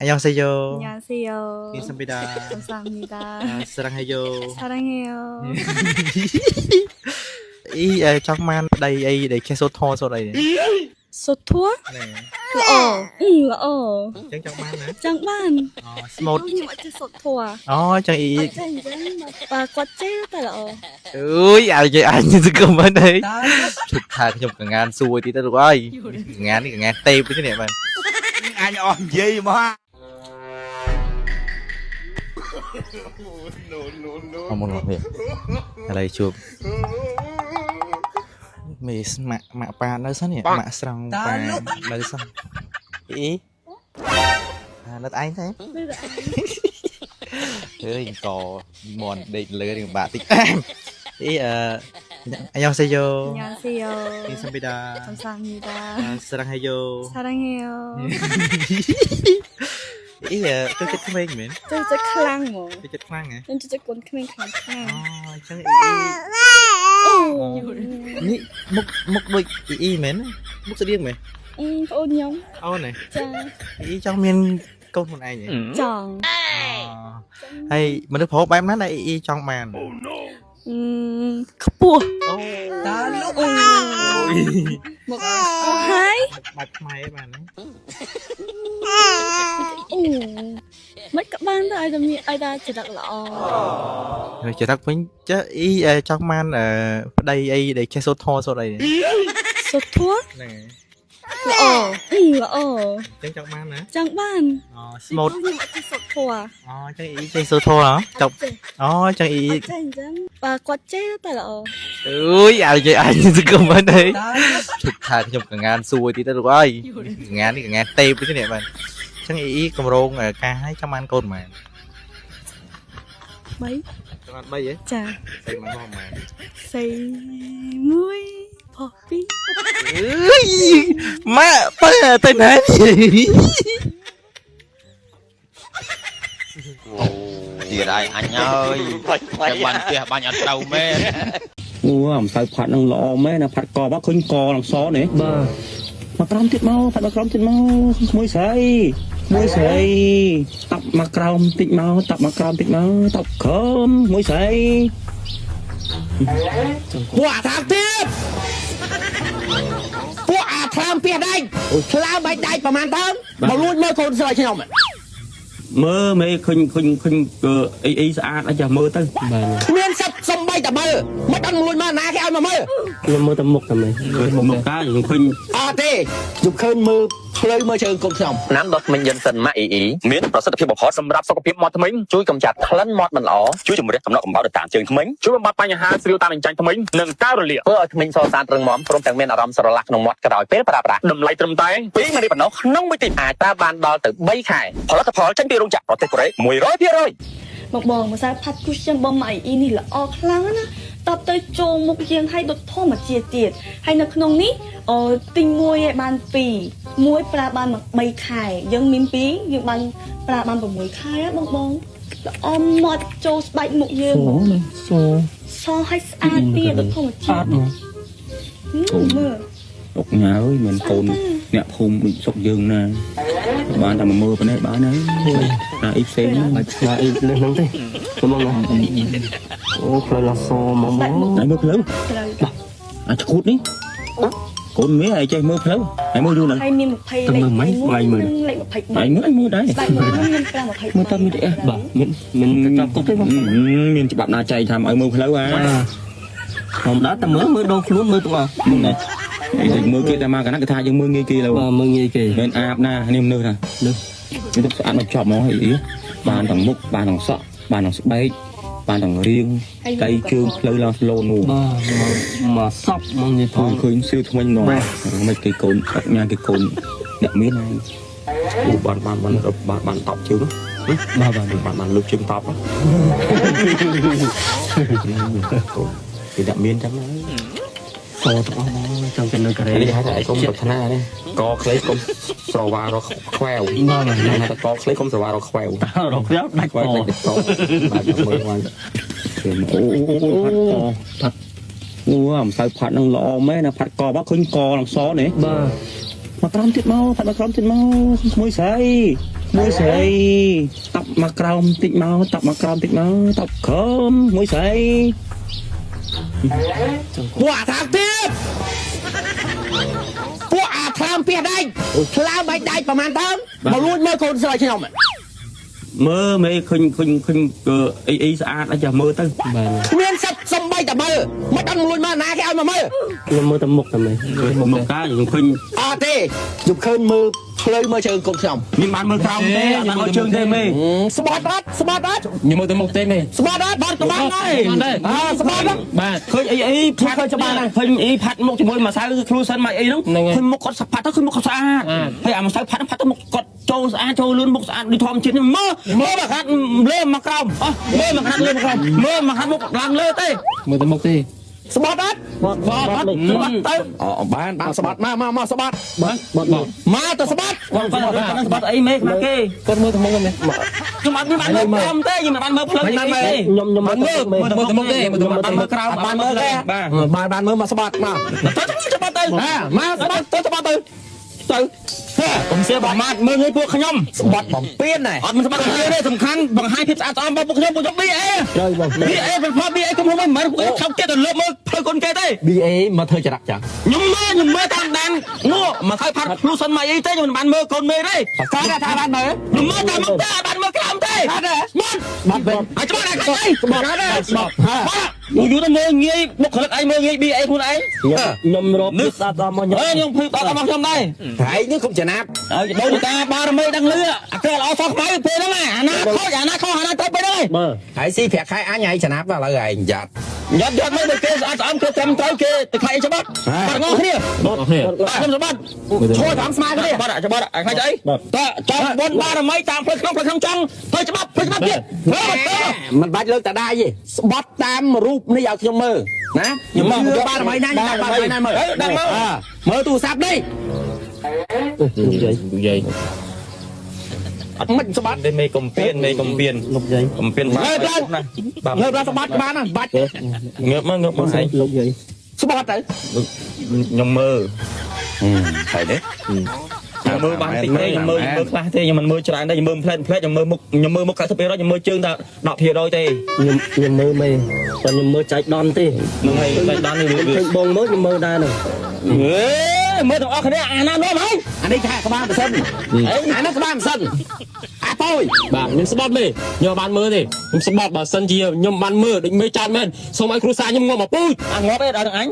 안녕하세요. 안녕하세요. 민선입니다. 감사합니다. 사랑해요. 사랑해요. trong man đây ai để che số thô số đây này. 소토? Này, lỡ. trong man nữa. Chẳng ban. Một. Nhưng mà chứ soto à? Trong ý. Chẳng mà bà có chết tại lỡ. Ui, ai như thế cơ mà đây. Thực thà trong cả ngàn xui thì ta được ơi. Ngàn đi cả ngàn tép cái này mà. Anh on gì mà Một ngọt vậy. Ở đây chụp. Mày mạ pa nó sao nhỉ? Mạ xong pa nó xong. Ý. Nó anh thế. Ơi có mòn định lừa được bà tích. Ý 안녕하세요. 안녕하세요. 민선입니다. 감사합니다. 사랑해요. 사랑해요. Ý tôi chết khmênh mến. Tôi sẽ khlang mà. Tôi chết khlang hả? Nên tôi sẽ cuốn khmênh khlang. Chẳng ý mục đôi ý mến. Mục sẽ điên mày. Ôn nhóm. Này. Chà. Ý trong miền câu một ai nhỉ? Chẳng. Hay mà nước phố em nói đây ý trong màn. Khắp bùa. Ôi. Một hai. Bạch mày ấy bạn ấy. Mấy các bạn ai đã chỉ đặt lọ. Rồi chỉ thật với chứ ý trong man ở đây ai để che số thô số đây này. Soto? Này. Lỡ. Trong man nữa. Chẳng ban. Một. Nhưng mà chứ soto à? Chẳng ý che số thô hả? Chọc. Chẳng ý. Bà có chết tại lỡ. Ui, ai như thế cơ mà đây. Thực thà trong cả ngàn xui thì ta được ơi. Ngàn đi cả ngàn tép cái này mà. Chẳng ý cầm rôn ở ca hay trong ăn côn mà. Mấy? Trong ăn bay vậy? Chà. Xây mà ngon mà. Xây muối phò bí. Ui, má tên hả gì? Gì đây anh ơi cái bàn kia bàn ăn tàu mê làm sao phạt năng lọ mấy là phạt cò bác khinh cò làm xó này mà crom thịt mau phạt mà crom thịt mau muối sấy tập mà crom thịt mau tập khóm muối sấy quả thang tiếp quả thang tiếp đây làm bài đạiประมาณ tháng mà luôn mơ con sợi cho mày mơ mê khinh ýสะอาดอาจจะmơ tới miên sắp xong bayแต่mơไม่ต้องลุยมาหน้าแค่เอามาmơเราmơ tầm mộtทำไมmột cáiอย่างkhinhที่จุกขึ้นมือเลยมือเชิงกลมสองน้ำดอกมันยันสันมาอีมิ้นประสิทธิภาพบอกขอสำหรับสกปรกมอดทมิ้งช่วยกำจัดคลั่นมอดมันหล่อช่วยจุ่มเรียกสำนักของเบาเดือดต่างเชิงทมิ้งช่วยบำบัดปัญหาสิวตาหนึ่งใจทมิ้งหนึ่งก้าวเรียเพื่อทมิ้งโซซานตรึงหมอมพร้อมแต่งเมนอารมณ์สระลักนงมอดกระดอยเป๊ะประดับดมไหลตรึมไตปีมันได้ปนกน้องไม่ติดอาตาบานดอลตึกใบไข่พอแล้วก็พอฉันไปรู้จักรถเตะกระไรมวยร้อยเพี้ยร้อยមកបងមកសារផាត់គូសបងមកអ៊ីនេះល្អខ្លាំងណាតបទៅចូលមុខយើងឲ្យដុតធម្មជាតិទៀតហើយនៅក្នុងនេះទិញមួយឲ្យបាន2មួយប្រើបាន3ខែយើងមាន2យើងបានប្រើបាន6ខែបងល្អមកចូលស្បែកមុខយើងសឲ្យស្អាតទៀតដុតធម្មជាតិមើលđục nhà ơi mình cồn nè hùng bị sụp giường nè bạn làm mưa bên đây bạn ấy là ít xem là ít lên nắng thế cảm ơn anh ô phải là so mỏng mỏng này mưa lớn chắc cút đi cồn mấy ai chơi mưa lớn ai mưa luôn nè hay miên một thầy tầm mưa mấy vài mưa ai mưa đấy mưa tâm như thế bà mình cút thế không mình chỉ bạn nào chạy tham ở mưa lớn à hôm đó tầm mưa đôi luôn mưa tụi à này mưa kia ta mà cái nắp cái thai nhưng mưa nghe kia là mưa nghe kia bên áp na niêm nơi nè cái thức ăn nó chọc nó ý bàn thằng múc bàn thằng sọ bàn thằng bay bàn thằng riêng cây trương lơi lo lô nù mà sọc mong như thôi khơi siêu thông minh rồi mấy cây cồn nhà cây cồn đẹp miếng này bàn tóc chứ bàn lục chân tóc thì đẹp miếng chẳngโซตอ๋อจังเป็นอะไรกันนี่ฮะแต่ก้มแบบหน้าเนี่ยกอเคล็ดก้มสวาเราแคววน่าเลยนะแต่กอเคล็ดก้มสวาเราแคววเราเลี้ยวได้กอแบบมือวันโอ้ผัดงัวใส่ผัดนั่งรอแม่นะผัดกอบ้าขึ้นกอหลังซ้อเนี่ยมาครามติดเมาผัดมาครามติดเมามุ้ยใส่ មួយស្រីតប់មកក្រោមតិចមកតប់មកក្រោមតិចមកតប់ក្រោមមួយស្រីពួកអាថាទៀតពួកអាខ្លាំពីដៃខ្លាំបាច់ដៃប្រហែលទៅមកលួចមើលកូនស្រីខ្ញុំមើលមេឃើញអីស្អាតអញ្ចឹងមើលទៅបាទមានសិតសំបីតែមើលមិនអត់លួចមើលណាគេឲ្យមកមើលខ្ញុំមើលតែមុខតែមើលមុខកាខ្ញុំឃើញអត់ទេខ្ញុំឃើញមើលផ្លូវមើលជើងកូនខ្ញុំមានបានមើលក្រោមទេអត់បានមើលជើងទេមេស្បត់អត់ខ្ញុំមើលតែមុខទេមេស្បត់អត់បាត់ក្បាលហើយស្បត់បាទឃើញអីផាត់ឃើញច្បាស់ណាស់ឃើញអីផាត់មុខជាមួយម្សៅគ្រូសិនមកអីហ្នឹងឃើញមុខគាត់ផាត់ទៅឃើញមុខគាត់ស្អាតហើយអាម្សៅផាត់ទៅមុខគាត់ចូលស្អាតចូលលឿនមុខស្អាតដូចធម្មជាតិមើលមកខាត់លើមកក្រោមមើលមកខាត់លើមកក្រោមមើលមកខាត់មុខឡើងលើទេមើលតែមុខទេស្បត់អត់ស្បត់ទៅបានស្បត់មកស្បត់មកទៅស្បត់គាត់ស្បត់អីមេខ្មាស់គេគាត់មើលទៅមុខទេខ្ញុំអត់មានបានមើលក្រោមទេខ្ញុំមិនបានមើលផ្លូវទេខ្ញុំបានមើលទៅមុខទេបានមើលក្រោមបានមើលទេបានមើលមកស្បត់មកទៅស្បត់ទៅមកស្បត់ទៅស្បត់ទៅកុំសៀបម៉ាត់មើលឲ្យពួកខ្ញុំស្បត់បំពេញអត់មិនស្បត់ទេសំខាន់បង្ហាញភាពស្អាតស្អំរបស់ពួកខ្ញុំពួកខ្ញុំ BA ប្រភព BA ខ្ញុំមិនមែនពួកខ្ញុំទៀតទៅលើមើលផ្លូវកូនគេទេ BA មកធ្វើចរិតចាខ្ញុំមើលតាមដាននោះមកខៃផាត់ភ្លុះសិនមកអីទេខ្ញុំមិនបានមើលកូនមេទេគាត់ថាបានមើលខ្ញុំមើលតាមមុខទេបានមើលក្រោមទេបាត់វិញអាចច្បាស់ដែរខាងអីបាត់យូរទៅមើលងាយបុគ្គលិកឯងមើលងាយ BA ខ្លួនឯងខ្ញុំរកស្ដាប់ដល់មកខ្ញុំភ័យដល់មកខ្ញុំដែរហើយនេះគុំចំណាប់ឲ្យដូចតាបារមីដឹងលឺអាក្រល្អសោះខ្មៅពេលហ្នឹងអាណាខូចអាណាទៅពេលហ្នឹងហើយស៊ីប្រាក់ខែអញឲ្យចំណាប់ដល់ឥឡូវឯងយ៉ាត់មើលដូចគេស្អាតស្អំគេចាំត្រូវគេទៅខ្លាយច្បាប់បាត់ងគ្នាខ្ញុំសម្បត្តិឈរតាមស្មាគ្នាបាត់ច្បាប់អាខ្លាចអីតើចាំបុនបារមីតាមផ្លូវក្នុងចង់ធ្វើច្បាប់ទៀតមិនបាច់លើកតាដៃទេស្បត់តាមរូបនេះឲ្យខ្ញុំមើលណាខ្ញុំមកបារមីណាបារមីណាមើលដាក់មើលទូរស័ព្ទនេះនិយាយអត់មិនស្បាត់ទេមេកំពៀនលោកយាយកំពៀនបាទងើបឡើងស្បាត់បានណាបាច់ងើបមកឯងលោកយាយស្បាត់ទៅខ្ញុំមើលហើយទេខ្ញុំមើលបានតិចទេខ្ញុំមើលខ្លះទេខ្ញុំមិនមើលច្រើនទេខ្ញុំមើលផ្លែខ្ញុំមើលមុខ90%ខ្ញុំមើលជើងតែ10%ទេខ្ញុំមើលមេតែខ្ញុំមើលចែកដន់ទេនឹងហើយចែកដន់នេះបងមើលខ្ញុំមើលដែរហ្នឹងមើលទាំងអស់គ្នាអាណានោះហើយអានេះថាក្បាលមិនសិនអានេះក្បាលមិនសិនអាប៉ោយបាទខ្ញុំស្បត់មេខ្ញុំបានមើលទេខ្ញុំស្បត់បើសិនជាខ្ញុំបានមើលដូចមេចាត់មែនសូមឲ្យគ្រូសាខ្ញុំងាប់មកពូជអាងាប់ទេដល់អញ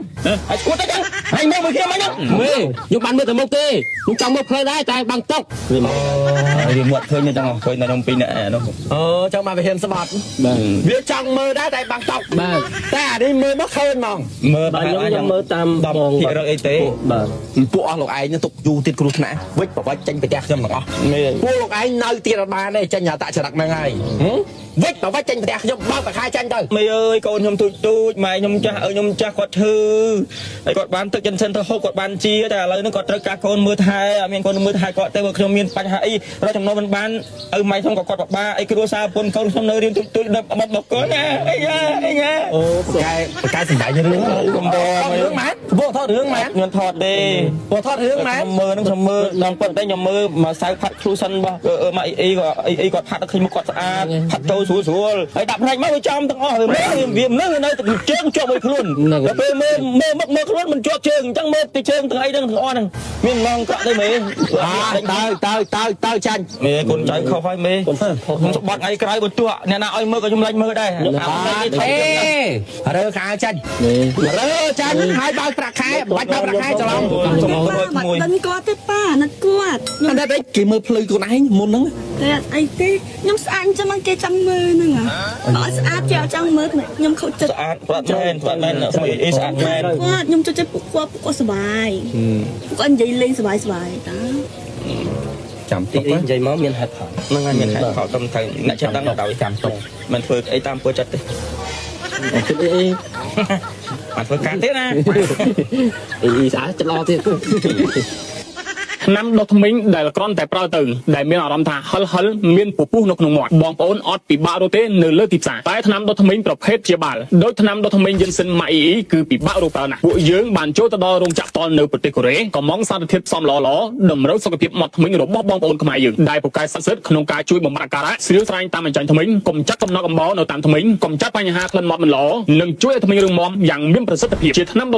ហើយឈួតទៅចឹងហើយមើលមួយគ្នាមកហ្នឹងមេខ្ញុំបានមើលតែមុខទេខ្ញុំចង់មើលផ្លូវដែរតែបាំងតុកវាមាត់ឃើញតែចង់ឃើញតែខ្ញុំពីរនាក់នោះអូចង់មកវិហារស្បត់បាទវាចង់មើលដែរតែបាំងតុកបាទតែអានេះមើលមកឃើញហ្មងមើលខ្ញុំមើលតាមបង10%អីទេបាទពួកអស់លោកឯងទុកយូរទៀតគ្រូថ្នាក់វិចប្រវត្តិចេញប្រទេសខ្ញុំទាំងអស់ពួកលោកឯងនៅទៀតអត់បានទេចេញអតចរិតហ្នឹងហើយវិចប្រវត្តិចេញប្រទេសខ្ញុំបើកបខាចាញ់ទៅមេអើយកូនខ្ញុំទូចម៉ែខ្ញុំចាស់ខ្ញុំចាស់គាត់ឈឺហើយគាត់បានទឹកចិនសិនទៅហូបគាត់បានជាតែឥឡូវនេះគាត់ត្រូវការកូនមើលថែអត់មានកូនមើលថែគាត់ទៅបើខ្ញុំមានបញ្ហាអីរកចំណូលមិនបានឪម៉ែខ្ញុំក៏គាត់ពិបាកអីគ្រួសារប្រពន្ធកូនខ្ញុំនៅរៀនទូចដល់បាត់បកូនណាអីយ៉ាអូប្រកែសម្ដែងរឿងកំបរឿងម៉ែពួកថតរឿងម៉ែខ្ញុំថតទេពួកថតរឿងម៉ែមើលនឹងខ្ញុំមើលដល់ប៉ុន្តែខ្ញុំមើលមកសៅផាត់គ្រូសិនរបស់ម៉ែអីគាត់ផាត់ដល់ឃើញមុខគាត់ស្អាតផាត់ចូលស្រួលហើយដាក់ផ្នែកមកវាចំទាំងអស់វានឹងនៅជើងជាប់មួយខ្លួនដល់ពេលមើលខ្លួនមិនជាប់ជើងអញ្ចឹងមើលពីជើងទាំងអីទាំងអស់ហ្នឹងមានម៉ងក្រក់ទេមេតើចាញ់មេកូនចៅខុសហើយមេខ្ញុំស្បត់ថ្ងៃក្រោយបើទោះអ្នកណាឲ្យមើលក៏ខ្ញុំឡាញ់មើលដែររើខោចាញ់រើចាញ់ហើយបើកប្រាក់ខែបាច់បើកប្រាក់ខែច្រឡំមិនដឹងគាត់ទេប៉ាណាត់គាត់ខ្ញុំតែគេមើលភ្លឺខ្លួនឯងមុនហ្នឹងតែអីទេខ្ញុំស្អាតអញ្ចឹងគេចង់មើលហ្នឹងអត់ស្អាតគេអត់ចង់មើលខ្ញុំខូចចិត្តស្អាតប្រត់មែនស្អីស្អាតមែនគាត់ខ្ញុំចូលចិត្តពួកគាត់សុបាយពួកគាត់និយាយលេងសុបាយតាចាំតិចនិយាយមកមានហេតុផលហ្នឹងហើយមានហេតុផលត្រឹមត្រូវអ្នកចិត្តដឹងដល់ចាំទុកមិនធ្វើអីតាមពើចិត្តទេគិតអីបានធ្វើការទេណាអីស្អាតចិត្តល្អទៀត ថ្នាំដុសធ្មេញដែលគ្រាន់តែប្រើទៅដែលមានអារម្មណ៍ថាហិលមានពពុះនៅក្នុងមាត់បងប្អូនអត់ពិបាករកទេនៅលើទីផ្សារតែថ្នាំដុសធ្មេញប្រភេទព្យាបាលដោយថ្នាំដុសធ្មេញយិនសិនម៉ាអ៊ីគឺពិបាករកប្រើណាស់ពួកយើងបានចូលទៅដល់រោងចក្រតលនៅប្រទេសកូរ៉េកំងសារធាតុផ្សំល្អតម្រូវសុខភាពមាត់ធ្មេញរបស់បងប្អូនខ្មែរយើងដែលពូកែស័ក្តិសិទ្ធិក្នុងការជួយបំរះការៈស្រាវស្រាញតាមអញ្ចាញ់ធ្មេញកុំចាត់កំណត់កំបោរនៅតាមធ្មេញកុំចាត់បញ្ហាក្លិនមាត់មិនល្អនិងជួយឲ្យធ្មេញរឹងមាំយ៉ាងមានប្រសិទ្ធភាពជាថ្នាំ